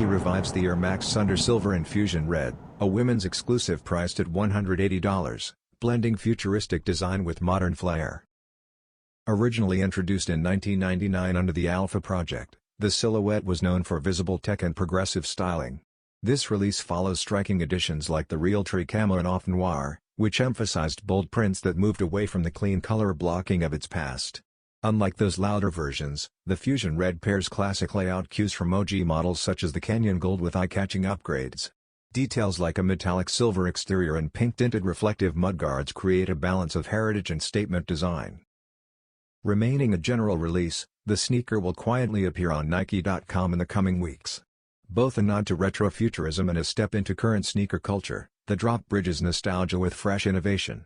Nike revives the Air Max Sunder Silver in Fusion Red, a women's exclusive priced at $180, blending futuristic design with modern flair. Originally introduced in 1999 under the Alpha Project, the silhouette was known for visible tech and progressive styling. This release follows striking additions like the Realtree Camo and Noir, which emphasized bold prints that moved away from the clean color blocking of its past. Unlike those louder versions, the Fusion Red pairs classic layout cues from OG models such as the Canyon Gold with eye-catching upgrades. Details like a metallic silver exterior and pink-tinted reflective mudguards create a balance of heritage and statement design. Remaining a general release, the sneaker will quietly appear on Nike.com in the coming weeks. Both a nod to retrofuturism and a step into current sneaker culture, the drop bridges nostalgia with fresh innovation.